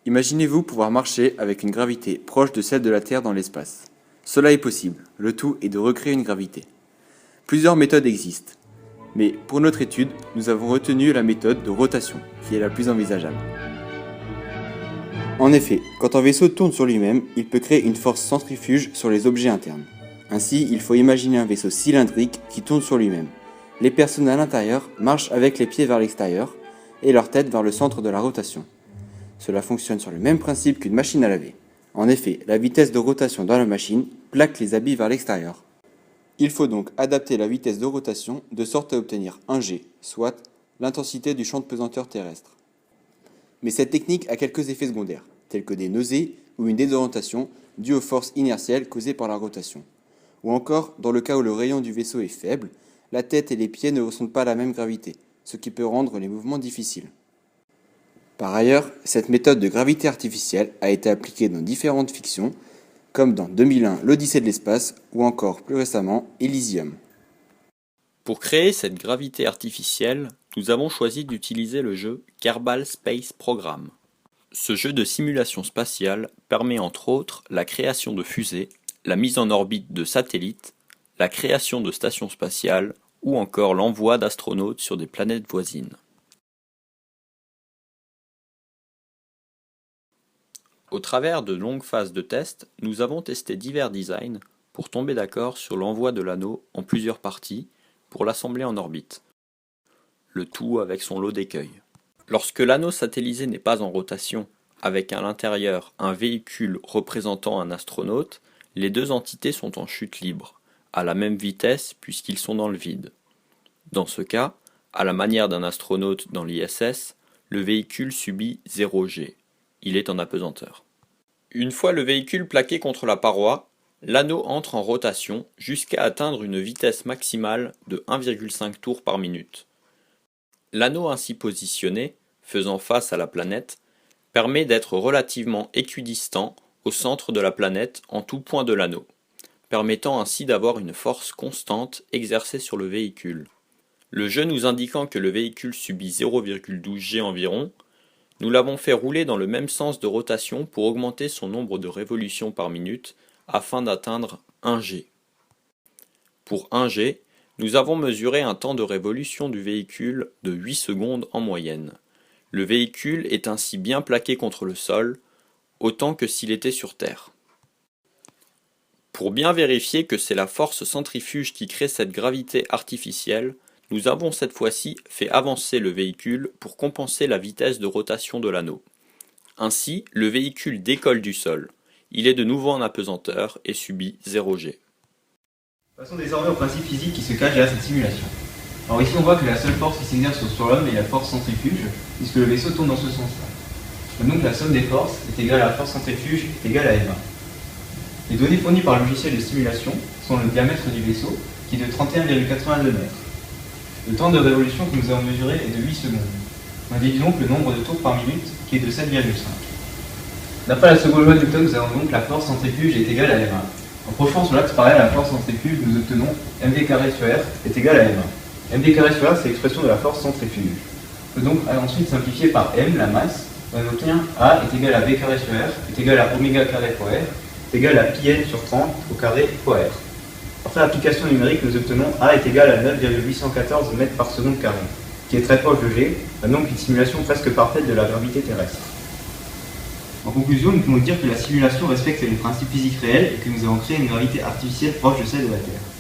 Imaginez-vous pouvoir marcher avec une gravité proche de celle de la Terre dans l'espace. Cela est possible, le tout est de recréer une gravité. Plusieurs méthodes existent, mais pour notre étude, nous avons retenu la méthode de rotation, qui est la plus envisageable. En effet, quand un vaisseau tourne sur lui-même, il peut créer une force centrifuge sur les objets internes. Ainsi, il faut imaginer un vaisseau cylindrique qui tourne sur lui-même. Les personnes à l'intérieur marchent avec les pieds vers l'extérieur et leur tête vers le centre de la rotation. Cela fonctionne sur le même principe qu'une machine à laver. En effet, la vitesse de rotation dans la machine plaque les habits vers l'extérieur. Il faut donc adapter la vitesse de rotation de sorte à obtenir un G, soit l'intensité du champ de pesanteur terrestre. Mais cette technique a quelques effets secondaires, tels que des nausées ou une désorientation due aux forces inertielles causées par la rotation. Ou encore, dans le cas où le rayon du vaisseau est faible, la tête et les pieds ne ressentent pas la même gravité, ce qui peut rendre les mouvements difficiles. Par ailleurs, cette méthode de gravité artificielle a été appliquée dans différentes fictions, comme dans 2001 l'Odyssée de l'espace ou encore plus récemment Elysium. Pour créer cette gravité artificielle, nous avons choisi d'utiliser le jeu Kerbal Space Program. Ce jeu de simulation spatiale permet entre autres la création de fusées, la mise en orbite de satellites, la création de stations spatiales ou encore l'envoi d'astronautes sur des planètes voisines. Au travers de longues phases de test, nous avons testé divers designs pour tomber d'accord sur l'envoi de l'anneau en plusieurs parties pour l'assembler en orbite. Le tout avec son lot d'écueils. Lorsque l'anneau satellisé n'est pas en rotation, avec à l'intérieur un véhicule représentant un astronaute, les deux entités sont en chute libre, à la même vitesse puisqu'ils sont dans le vide. Dans ce cas, à la manière d'un astronaute dans l'ISS, le véhicule subit 0 G. Il est en apesanteur. Une fois le véhicule plaqué contre la paroi, l'anneau entre en rotation jusqu'à atteindre une vitesse maximale de 1,5 tours par minute. L'anneau ainsi positionné, faisant face à la planète, permet d'être relativement équidistant au centre de la planète en tout point de l'anneau, permettant ainsi d'avoir une force constante exercée sur le véhicule. Le jeu nous indiquant que le véhicule subit 0,12 G environ, nous l'avons fait rouler dans le même sens de rotation pour augmenter son nombre de révolutions par minute afin d'atteindre 1 G. Pour 1 G, nous avons mesuré un temps de révolution du véhicule de 8 secondes en moyenne. Le véhicule est ainsi bien plaqué contre le sol, autant que s'il était sur Terre. Pour bien vérifier que c'est la force centrifuge qui crée cette gravité artificielle, nous avons cette fois-ci fait avancer le véhicule pour compenser la vitesse de rotation de l'anneau. Ainsi, le véhicule décolle du sol. Il est de nouveau en apesanteur et subit 0 G. Passons désormais au principe physique qui se cache derrière cette simulation. Alors ici on voit que la seule force qui s'exerce sur l'homme est la force centrifuge, puisque le vaisseau tourne dans ce sens-là. Donc la somme des forces est égale à la force centrifuge est égale à M1. Les données fournies par le logiciel de simulation sont le diamètre du vaisseau, qui est de 31,82 mètres. Le temps de révolution que nous avons mesuré est de 8 secondes. On déduit donc le nombre de tours par minute, qui est de 7,5. D'après la seconde loi de Newton, nous avons donc la force centrifuge est égale à M1. En projetant sur l'axe parallèle à la force centrifuge, nous obtenons mv carré sur R est égal à M1. mv carré sur R, c'est l'expression de la force centrifuge. On peut donc ensuite simplifier par M, la masse. On obtient A est égal à V carré sur R est égal à oméga carré fois R est égal à pi n sur 30 au carré fois R. Après l'application numérique, nous obtenons A est égal à 9,814 mètres par seconde carré, qui est très proche de G, donc une simulation presque parfaite de la gravité terrestre. En conclusion, nous pouvons dire que la simulation respecte les principes physiques réels et que nous avons créé une gravité artificielle proche de celle de la Terre.